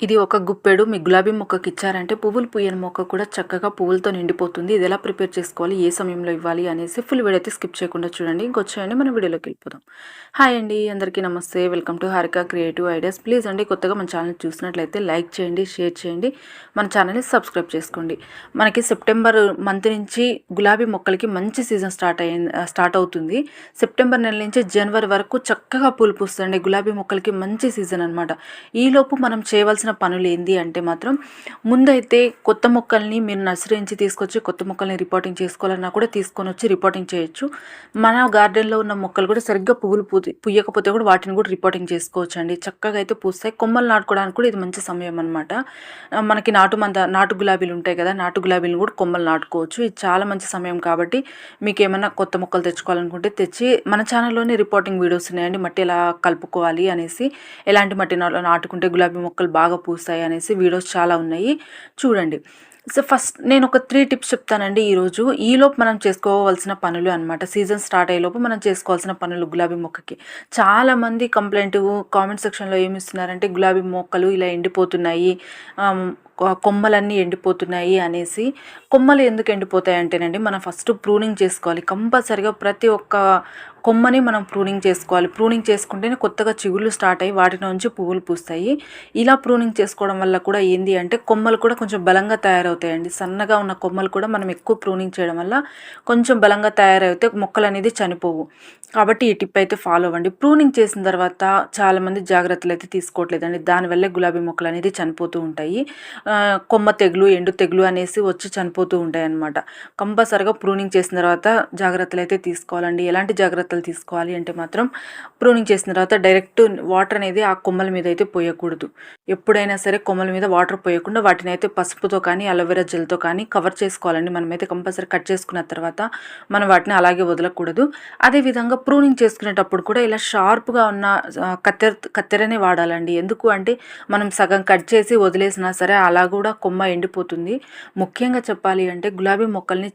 ఇది ఒక గుప్పెడు మీ గులాబీ మొక్కకిచ్చారంటే పువ్వులు పూయని మొక్క కూడా చక్కగా పువ్వులతో నిండిపోతుంది. ఇది ఎలా ప్రిపేర్ చేసుకోవాలి, ఏ సమయంలో ఇవ్వాలి అనేసి ఫుల్ వీడియో అయితే స్కిప్ చేయకుండా చూడండి. ఇంకొచ్చేయండి మన వీడియోలోకి వెళ్ళిపోదాం. హాయ్ అండి, అందరికీ నమస్తే. Welcome to Harika creative ideas. Please అండి, కొత్తగా మన ఛానల్ చూసినట్లయితే లైక్ చేయండి, షేర్ చేయండి, మన ఛానల్ని సబ్స్క్రైబ్ చేసుకోండి. మనకి సెప్టెంబర్ మంత్ నుంచి గులాబీ మొక్కలకి మంచి సీజన్ స్టార్ట్ అవుతుంది. సెప్టెంబర్ నెల నుంచి జనవరి వరకు చక్కగా పూలు పూస్తుంది. గులాబీ మొక్కలకి మంచి సీజన్ అనమాట. ఈలోపు మనం చేయవలసిన పనులు ఏంది అంటే మాత్రం ముందైతే కొత్త మొక్కల్ని మీరు నర్సరీ నుంచి తీసుకొచ్చి కొత్త మొక్కల్ని రిపోర్టింగ్ చేసుకోవాలన్నా కూడా తీసుకొని వచ్చి రిపోర్టింగ్ చేయొచ్చు. మన గార్డెన్లో ఉన్న మొక్కలు కూడా సరిగ్గా పువ్వులు పుయ్యకపోతే కూడా వాటిని కూడా రిపోర్టింగ్ చేసుకోవచ్చు అండి. చక్కగా అయితే పూస్తాయి. కొమ్మలు నాటుకోవడానికి కూడా ఇది మంచి సమయం అనమాట. మనకి నాటు గులాబీలు ఉంటాయి కదా, నాటు గులాబీలు కూడా కొమ్మలు నాటుకోవచ్చు. ఇది చాలా మంచి సమయం కాబట్టి మీకు ఏమైనా కొత్త మొక్కలు తెచ్చుకోవాలనుకుంటే తెచ్చి మన ఛానల్లోనే రిపోర్టింగ్ వీడియోస్ ఉన్నాయండి. మట్టి ఎలా కలుపుకోవాలి అనేసి, ఎలాంటి మట్టి నాటుకుంటే గులాబీ మొక్కలు బాగా పూస్తాయి అనేసి వీడియోస్ చాలా ఉన్నాయి, చూడండి. సో ఫస్ట్ నేను ఒక 3 టిప్స్ చెప్తానండి ఈరోజు. ఈలోపు మనం చేసుకోవాల్సిన పనులు అనమాట. సీజన్ స్టార్ట్ అయ్యేలోపు మనం చేసుకోవాల్సిన పనులు గులాబీ మొక్కకి. చాలామంది కామెంట్ సెక్షన్లో ఏమి ఇస్తున్నారంటే గులాబీ మొక్కలు ఇలా ఎండిపోతున్నాయి, కొమ్మలన్నీ ఎండిపోతున్నాయి అనేసి. కొమ్మలు ఎందుకు ఎండిపోతాయి అంటేనండి, మనం ఫస్ట్ ప్రూనింగ్ చేసుకోవాలి. కంపల్సరిగా ప్రతి ఒక్క కొమ్మని మనం ప్రూనింగ్ చేసుకోవాలి. ప్రూనింగ్ చేసుకుంటేనే కొత్తగా చిగుళ్ళు స్టార్ట్ అయ్యి వాటి నుంచి పువ్వులు పూస్తాయి. ఇలా ప్రూనింగ్ చేసుకోవడం వల్ల కూడా ఏంది అంటే కొమ్మలు కూడా కొంచెం బలంగా తయారవుతాయండి. సన్నగా ఉన్న కొమ్మలు కూడా మనం ఎక్కువ ప్రూనింగ్ చేయడం వల్ల కొంచెం బలంగా తయారైతే మొక్కలు అనేది చనిపోవు. కాబట్టి ఈ టిప్ అయితే ఫాలో అవ్వండి. ప్రూనింగ్ చేసిన తర్వాత చాలామంది జాగ్రత్తలు అయితే తీసుకోవట్లేదండి. దానివల్లే గులాబీ మొక్కలు అనేది చనిపోతూ ఉంటాయి. కొమ్మ తెగులు, ఎండు తెగులు అనేసి వచ్చి చనిపోతూ ఉంటాయి అన్నమాట. కంపల్సరిగా ప్రూనింగ్ చేసిన తర్వాత జాగ్రత్తలు అయితే తీసుకోవాలండి. ఎలాంటి జాగ్రత్తలు తీసుకోవాలి అంటే మాత్రం ప్రూనింగ్ చేసిన తర్వాత డైరెక్ట్ వాటర్ అనేది ఆ కొమ్మల మీద అయితే పోయకూడదు. ఎప్పుడైనా సరే కొమ్మల మీద వాటర్ పోయకుండా వాటిని అయితే పసుపుతో కానీ అలోవెరా జెల్తో కానీ కవర్ చేసుకోవాలండి. మనమైతే కంపల్సరీ కట్ చేసుకున్న తర్వాత మనం వాటిని అలాగే వదలకూడదు. అదేవిధంగా ప్రూనింగ్ చేసుకునేటప్పుడు కూడా ఇలా షార్ప్గా ఉన్న కత్తెరనే వాడాలండి. ఎందుకు అంటే మనం సగం కట్ చేసి వదిలేసినా సరే అలా కూడా కొమ్మ ఎండిపోతుంది. ముఖ్యంగా చెప్పాలి అంటే గులాబీ మొక్కల్ని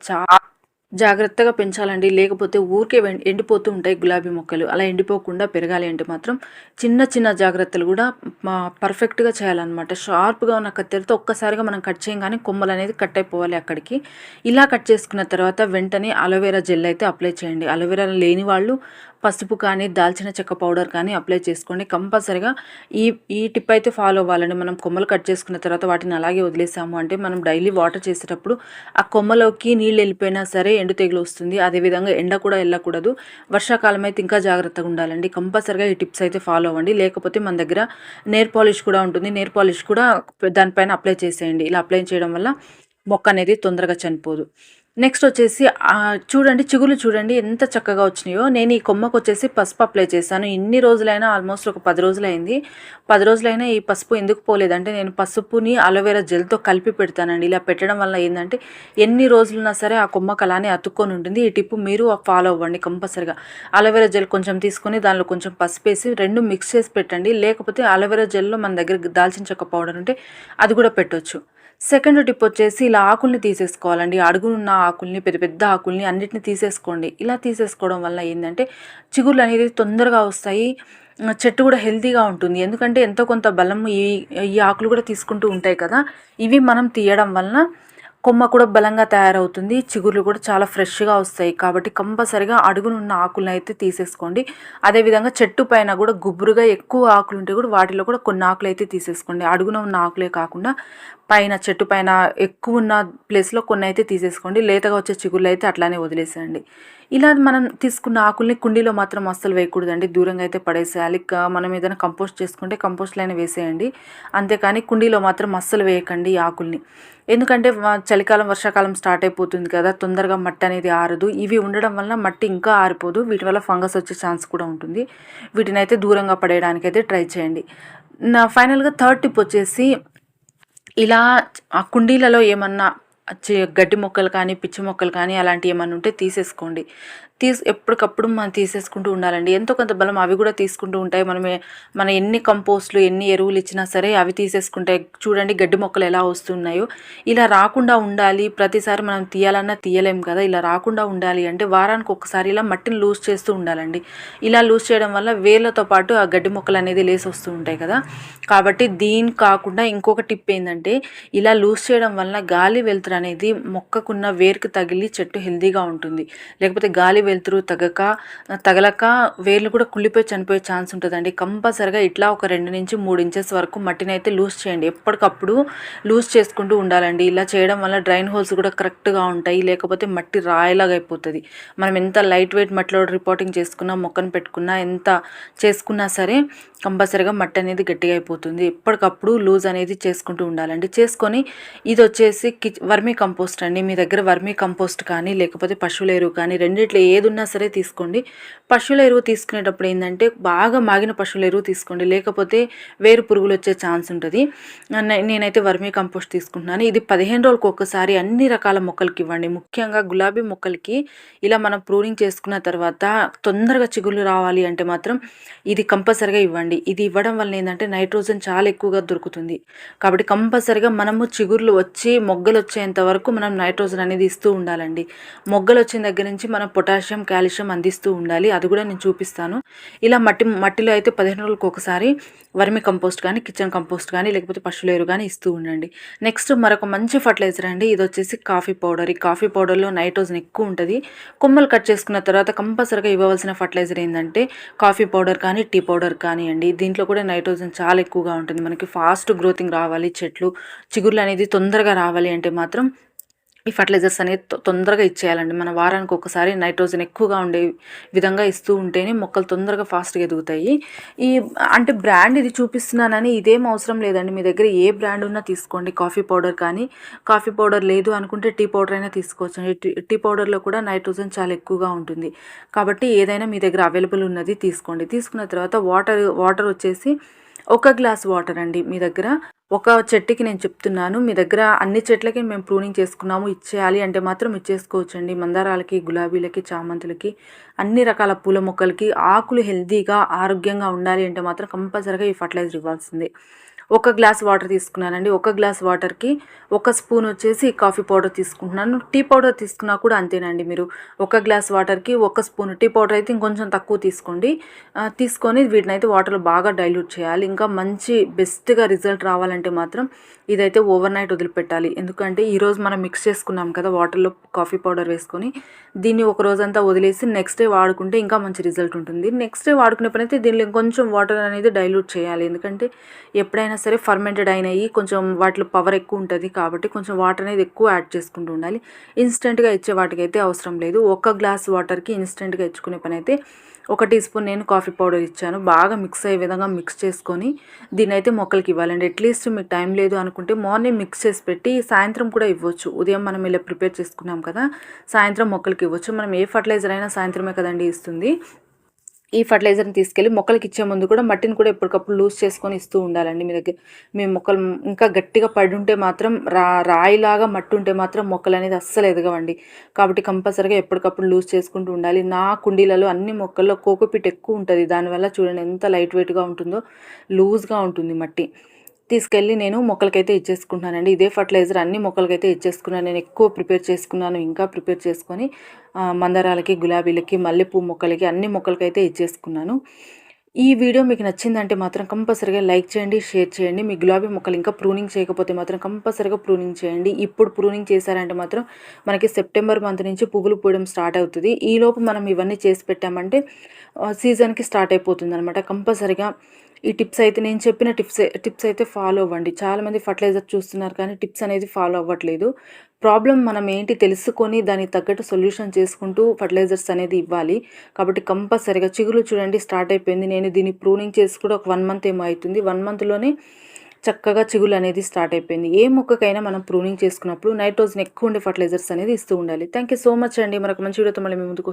జాగ్రత్తగా పెంచాలండి. లేకపోతే ఊరికే ఎండిపోతూ ఉంటాయి గులాబీ మొక్కలు. అలా ఎండిపోకుండా పెరగాలి అంటే మాత్రం చిన్న చిన్న జాగ్రత్తలు కూడా పర్ఫెక్ట్గా చేయాలన్నమాట. షార్ప్గా ఉన్న కత్తెరతో ఒక్కసారిగా మనం కట్ చేయగానే కొమ్మలు అనేది కట్ అయిపోవాలి అక్కడికి. ఇలా కట్ చేసుకున్న తర్వాత వెంటనే అలోవెరా జెల్ అయితే అప్లై చేయండి. అలోవెరా లేని వాళ్ళు పసుపు కానీ దాల్చిన చెక్క పౌడర్ కానీ అప్లై చేసుకోండి. కంపల్సరిగా ఈ టిప్ అయితే ఫాలో అవ్వాలండి. మనం కొమ్మలు కట్ చేసుకున్న తర్వాత వాటిని అలాగే వదిలేసాము అంటే మనం డైలీ వాటర్ చేసేటప్పుడు ఆ కొమ్మలోకి నీళ్ళు వెళ్ళిపోయినా సరే ఎండు తెగులు వస్తుంది. అదేవిధంగా ఎండ కూడా వెళ్ళకూడదు. వర్షాకాలం అయితే ఇంకా జాగ్రత్తగా ఉండాలండి. కంపల్సరిగా ఈ టిప్స్ అయితే ఫాలో అవ్వండి. లేకపోతే మన దగ్గర నెయిల్ పాలిష్ కూడా ఉంటుంది. నెయిల్ పాలిష్ కూడా దానిపైన అప్లై చేసేయండి. ఇలా అప్లై చేయడం వల్ల మొక్క అనేది తొందరగా చనిపోదు. నెక్స్ట్ వచ్చేసి చూడండి, చిగుళ్ళు చూడండి ఎంత చక్కగా వచ్చినాయో. నేను ఈ కొమ్మకు వచ్చేసి పసుపు అప్లై చేశాను. ఇన్ని రోజులైనా ఆల్మోస్ట్ ఒక 10 రోజులైంది. 10 రోజులైనా ఈ పసుపు ఎందుకు పోలేదంటే నేను పసుపుని అలోవెరా జెల్తో కలిపి పెడతానండి. ఇలా పెట్టడం వల్ల ఏంటంటే ఎన్ని రోజులున్నా సరే ఆ కొమ్మకు అలానే అతుక్కొని ఉంటుంది. ఈ టిప్పు మీరు ఫాలో అవ్వండి కంపల్సరిగా. అలోవెరా జెల్ కొంచెం తీసుకొని దానిలో కొంచెం పసుపు వేసి 2 మిక్స్ చేసి పెట్టండి. లేకపోతే అలోవెరా జెల్లో మన దగ్గర దాల్చిన చెక్క పౌడర్ ఉంటే అది కూడా పెట్టొచ్చు. సెకండ్ టిప్ వచ్చేసి ఇలా ఆకుల్ని తీసేసుకోవాలండి. అడుగునున్న ఆకుల్ని, పెద్ద పెద్ద ఆకుల్ని అన్నిటిని తీసేసుకోండి. ఇలా తీసేసుకోవడం వల్ల ఏంటంటే చిగుర్లు అనేది తొందరగా వస్తాయి. చెట్టు కూడా హెల్తీగా ఉంటుంది. ఎందుకంటే ఎంతో కొంత బలం ఈ ఆకులు కూడా తీసుకుంటూ ఉంటాయి కదా. ఇవి మనం తీయడం వలన కొమ్మ కూడా బలంగా తయారవుతుంది. చిగుర్లు కూడా చాలా ఫ్రెష్గా వస్తాయి. కాబట్టి కంపల్సరిగా అడుగునున్న ఆకులను అయితే తీసేసుకోండి. అదేవిధంగా చెట్టు పైన కూడా గుబురుగా ఎక్కువ ఆకులు ఉంటే కూడా వాటిలో కూడా కొన్ని ఆకులు అయితే తీసేసుకోండి. అడుగున ఉన్న ఆకులే కాకుండా పైన చెట్టు పైన ఎక్కువ ఉన్న ప్లేస్లో కొన్ని అయితే తీసేసుకోండి. లేతగా వచ్చే చిగుర్లు అయితే అట్లానే వదిలేసేయండి. ఇలా మనం తీసుకున్న ఆకుల్ని కుండీలో మాత్రం అస్సలు వేయకూడదండి. దూరంగా అయితే పడేసేయాలి. మనం ఏదైనా కంపోస్ట్ చేసుకుంటే కంపోస్ట్లో అయినా వేసేయండి. అంతేకాని కుండీలో మాత్రం అస్సలు వేయకండి ఈ ఆకుల్ని. ఎందుకంటే చలికాలం వర్షాకాలం స్టార్ట్ అయిపోతుంది కదా, తొందరగా మట్టి అనేది ఆరదు. ఇవి ఉండడం వల్ల మట్టి ఇంకా ఆరిపోదు. వీటి వల్ల ఫంగస్ వచ్చే ఛాన్స్ కూడా ఉంటుంది. వీటిని అయితే దూరంగా పడేయడానికి అయితే ట్రై చేయండి. ఫైనల్గా థర్డ్ టిప్ వచ్చేసి ఇలా ఆ కుండీలలో ఏమన్నా గడ్డి మొక్కలు కానీ పిచ్చి మొక్కలు కానీ అలాంటివి ఏమన్నా ఉంటే తీసేసుకోండి. ఎప్పటికప్పుడు మనం తీసేసుకుంటూ ఉండాలండి. ఎంతో కొంత బలం అవి కూడా తీసుకుంటూ ఉంటాయి. మన ఎన్ని కంపోస్టులు, ఎన్ని ఎరువులు ఇచ్చినా సరే అవి తీసేసుకుంటాయి. చూడండి గడ్డి మొక్కలు ఎలా వస్తున్నాయో. ఇలా రాకుండా ఉండాలి, ప్రతిసారి మనం తీయాలన్నా తీయలేం కదా. ఇలా రాకుండా ఉండాలి అంటే వారానికి ఒక్కసారి ఇలా మట్టిని లూజ్ చేస్తూ ఉండాలండి. ఇలా లూజ్ చేయడం వల్ల వేర్లతో పాటు ఆ గడ్డి మొక్కలు అనేది లేసి వస్తూ ఉంటాయి కదా. కాబట్టి దీని కాకుండా ఇంకొక టిప్ ఏంటంటే, ఇలా లూజ్ చేయడం వల్ల గాలి వెలుతురు అనేది మొక్కకున్న వేరుకి తగిలి చెట్టు హెల్తీగా ఉంటుంది. లేకపోతే గాలి వెలుతురు తగలక వేర్లు కూడా కుళ్ళిపోయి చనిపోయే ఛాన్స్ ఉంటుందండి. కంపల్సరిగా ఇట్లా ఒక 2 నుంచి 3 ఇంచెస్ వరకు మట్టిని అయితే లూజ్ చేయండి. ఎప్పటికప్పుడు లూజ్ చేసుకుంటూ ఉండాలండి. ఇలా చేయడం వల్ల డ్రైన్ హోల్స్ కూడా కరెక్ట్గా ఉంటాయి. లేకపోతే మట్టి రాయిలాగా అయిపోతుంది. మనం ఎంత లైట్ వెయిట్ మట్టిలో రిపోర్టింగ్ చేసుకున్నా, మొక్కను పెట్టుకున్నా, ఎంత చేసుకున్నా సరే కంపల్సరిగా మట్టి అనేది గట్టిగా అయిపోతుంది. ఎప్పటికప్పుడు లూజ్ అనేది చేసుకుంటూ ఉండాలండి. చేసుకొని ఇది వచ్చేసి వర్మీ కంపోస్ట్ అండి. మీ దగ్గర వర్మీ కంపోస్ట్ కానీ లేకపోతే పశువుల ఎరువు కానీ రెండిట్లో ఏది ఉన్నా సరే తీసుకోండి. పశువుల ఎరువు తీసుకునేటప్పుడు ఏంటంటే బాగా మాగిన పశువుల ఎరువు తీసుకోండి, లేకపోతే వేరు పురుగులు వచ్చే ఛాన్స్ ఉంటుంది. నేనైతే వర్మీ కంపోస్ట్ తీసుకుంటున్నాను. ఇది 15 రోజులకు ఒక్కసారి అన్ని రకాల మొక్కలకి ఇవ్వండి. ముఖ్యంగా గులాబీ మొక్కలకి ఇలా మనం ప్రూనింగ్ చేసుకున్న తర్వాత తొందరగా చిగుళ్ళు రావాలి అంటే మాత్రం ఇది కంపల్సరిగా ఇవ్వండి. ఇది ఇవ్వడం వల్ల ఏంటంటే నైట్రోజన్ చాలా ఎక్కువగా దొరుకుతుంది. కాబట్టి కంపల్సరిగా మనము చిగుర్లు వచ్చి మొగ్గలు వచ్చేంత వరకు మనం నైట్రోజన్ అనేది ఇస్తూ ఉండాలండి. మొగ్గలు వచ్చిన దగ్గర నుంచి మనం పొటాషియం, కాల్షియం అందిస్తూ ఉండాలి. అది కూడా నేను చూపిస్తాను. ఇలా మట్టిలో అయితే 15 రోజులకు ఒకసారి వర్మి కంపోస్ట్ కానీ, కిచెన్ కంపోస్ట్ కానీ, లేకపోతే పశువుల ఎరువు కానీ ఇస్తూ ఉండండి. నెక్స్ట్ మరొక మంచి ఫర్టిలైజర్ అండి. ఇది వచ్చేసి కాఫీ పౌడర్. ఈ కాఫీ పౌడర్లో నైట్రోజన్ ఎక్కువ ఉంటుంది. కొమ్మలు కట్ చేసుకున్న తర్వాత కంపల్సరిగా ఇవ్వవలసిన ఫర్టిలైజర్ ఏంటంటే కాఫీ పౌడర్ కానీ, టీ పౌడర్ కానివ్వండి. దీంట్లో కూడా నైట్రోజన్ చాలా ఎక్కువగా ఉంటుంది. మనకి ఫాస్ట్ గ్రోతింగ్ రావాలి, చెట్లు చిగుర్లు అనేది తొందరగా రావాలి అంటే మాత్రం ఈ ఫర్టిలైజర్స్ అనేది తొందరగా ఇచ్చేయాలండి. మన వారానికి ఒకసారి నైట్రోజన్ ఎక్కువగా ఉండే విధంగా ఇస్తూ ఉంటేనే మొక్కలు తొందరగా ఫాస్ట్గా ఎదుగుతాయి. అంటే బ్రాండ్ ఇది చూపిస్తున్నానని ఇదేం అవసరం లేదండి. మీ దగ్గర ఏ బ్రాండ్ ఉన్నా తీసుకోండి. కాఫీ పౌడర్ కానీ, కాఫీ పౌడర్ లేదు అనుకుంటే టీ పౌడర్ అయినా తీసుకోవచ్చండి. టీ పౌడర్లో కూడా నైట్రోజన్ చాలా ఎక్కువగా ఉంటుంది. కాబట్టి ఏదైనా మీ దగ్గర అవైలబుల్ ఉన్నది తీసుకోండి. తీసుకున్న తర్వాత వాటర్ వచ్చేసి 1 గ్లాస్ వాటర్ అండి. మీ దగ్గర ఒక చెట్టుకి నేను చెప్తున్నాను, మీ దగ్గర అన్ని చెట్లకి మేము ప్రూనింగ్ చేసుకున్నాము, ఇచ్చేయాలి అంటే మాత్రం ఇచ్చేసుకోవచ్చండి. మందారాలకి, గులాబీలకి, చామంతులకి, అన్ని రకాల పూల మొక్కలకి ఆకులు హెల్తీగా ఆరోగ్యంగా ఉండాలి అంటే మాత్రం కంపల్సరీగా ఈ ఫర్టిలైజర్ ఇవ్వాల్సిందే. 1 గ్లాస్ వాటర్ తీసుకున్నానండి. 1 గ్లాస్ వాటర్కి 1 స్పూన్ వచ్చేసి కాఫీ పౌడర్ తీసుకుంటున్నాను. టీ పౌడర్ తీసుకున్నా కూడా అంతేనండి. మీరు 1 గ్లాస్ వాటర్కి 1 స్పూన్, టీ పౌడర్ అయితే ఇంకొంచెం తక్కువ తీసుకోండి. తీసుకొని వీటిని అయితే వాటర్లో బాగా డైల్యూట్ చేయాలి. ఇంకా మంచి బెస్ట్గా రిజల్ట్ రావాలంటే మాత్రం ఇదైతే ఓవర్ నైట్ వదిలిపెట్టాలి. ఎందుకంటే ఈరోజు మనం మిక్స్ చేసుకున్నాం కదా వాటర్లో కాఫీ పౌడర్ వేసుకొని, దీన్ని ఒక రోజంతా వదిలేసి నెక్స్ట్ డే వాడుకుంటే ఇంకా మంచి రిజల్ట్ ఉంటుంది. నెక్స్ట్ డే వాడుకునే పని అయితే దీనిలో కొంచెం వాటర్ అనేది డైల్యూట్ చేయాలి. ఎందుకంటే ఎప్పుడైనా సరే ఫర్మెంటెడ్ అయినాయి కొంచెం వాటిలో పవర్ ఎక్కువ ఉంటుంది కాబట్టి కొంచెం వాటర్ అనేది ఎక్కువ యాడ్ చేసుకుంటూ ఉండాలి. ఇన్స్టెంట్గా ఇచ్చే వాటికైతే అవసరం లేదు. 1 గ్లాస్ వాటర్కి ఇన్స్టెంట్గా ఇచ్చుకునే పని అయితే 1 టీ స్పూన్ నేను కాఫీ పౌడర్ ఇచ్చాను. బాగా మిక్స్ అయ్యే విధంగా మిక్స్ చేసుకొని దీని అయితే మొక్కలకి ఇవ్వాలండి. అట్లీస్ట్ మీకు టైం లేదు అనుకుంటే మార్నింగ్ మిక్స్ చేసి పెట్టి సాయంత్రం కూడా ఇవ్వచ్చు. ఉదయం మనం ఇలా ప్రిపేర్ చేసుకున్నాం కదా, సాయంత్రం మొక్కలకి ఇవ్వచ్చు. మనం ఏ ఫర్టిలైజర్ అయినా సాయంత్రమే కదండి ఇస్తుంది. ఈ ఫర్టిలైజర్ని తీసుకెళ్ళి మొక్కలకి ఇచ్చే ముందు కూడా మట్టిని కూడా ఎప్పటికప్పుడు లూజ్ చేసుకొని ఇస్తూ ఉండాలండి. మీ మొక్కలు ఇంకా గట్టిగా పడి ఉంటే మాత్రం రాయిలాగా మట్టి ఉంటే మాత్రం మొక్కలు అనేది అస్సలు ఎదగవండి. కాబట్టి కంపల్సరీగా ఎప్పటికప్పుడు లూజ్ చేసుకుంటూ ఉండాలి. నా కుండీలలో అన్ని మొక్కల్లో కోకోపీట్ ఎక్కువ ఉంటుంది. దానివల్ల చూడండి ఎంత లైట్ వెయిట్గా ఉంటుందో, లూజ్గా ఉంటుంది మట్టి. తీసుకెళ్ళి నేను మొక్కలకైతే ఇచ్చేసుకుంటున్నానండి. ఇదే ఫర్టిలైజర్ అన్ని మొక్కలకైతే ఇచ్చేసుకున్నాను. నేను ఎక్కువ ప్రిపేర్ చేసుకున్నాను. ఇంకా ప్రిపేర్ చేసుకొని మందారాలకి, గులాబీలకి, మల్లెపూ మొక్కలకి, అన్ని మొక్కలకైతే ఇచ్చేసుకున్నాను. ఈ వీడియో మీకు నచ్చిందంటే మాత్రం కంపల్సరీగా లైక్ చేయండి, షేర్ చేయండి. మీ గులాబీ మొక్కలు ఇంకా ప్రూనింగ్ చేయకపోతే మాత్రం కంపల్సరీగా ప్రూనింగ్ చేయండి. ఇప్పుడు ప్రూనింగ్ చేశారంటే మాత్రం మనకి సెప్టెంబర్ మంత్ నుంచి పువ్వులు పూయడం స్టార్ట్ అవుతుంది. ఈలోపు మనం ఇవన్నీ చేసి పెట్టామంటే సీజన్కి స్టార్ట్ అయిపోతుంది అనమాట. కంపల్సరీగా ఈ టిప్స్ అయితే నేను చెప్పిన టిప్స్ అయితే ఫాలో అవ్వండి. చాలామంది ఫర్టిలైజర్ చూస్తున్నారు కానీ టిప్స్ అనేది ఫాలో అవ్వట్లేదు. ప్రాబ్లం మనం ఏంటి తెలుసుకొని దానికి తగ్గట్టు సొల్యూషన్ చేసుకుంటూ ఫర్టిలైజర్స్ అనేది ఇవ్వాలి. కాబట్టి కంపల్సరీగా చిగురు చూడండి స్టార్ట్ అయిపోయింది. నేను దీన్ని ప్రూనింగ్ చేసి కూడా ఒక 1 మంత్ ఏమో అవుతుంది. 1 మంత్లోనే చక్కగా చిగులు అనేది స్టార్ట్ అయిపోయింది. ఏ మొక్కకైనా మనం ప్రూనింగ్ చేసుకున్నప్పుడు నైట్రోజన్ ఎక్కువ ఉండే ఫర్టిలైజర్స్ అనేది ఇస్తూ ఉండాలి. థ్యాంక్ యూ సో మచ్ అండి. మరొక మంచి వీడియోతో మళ్ళీ మీ ముందుకు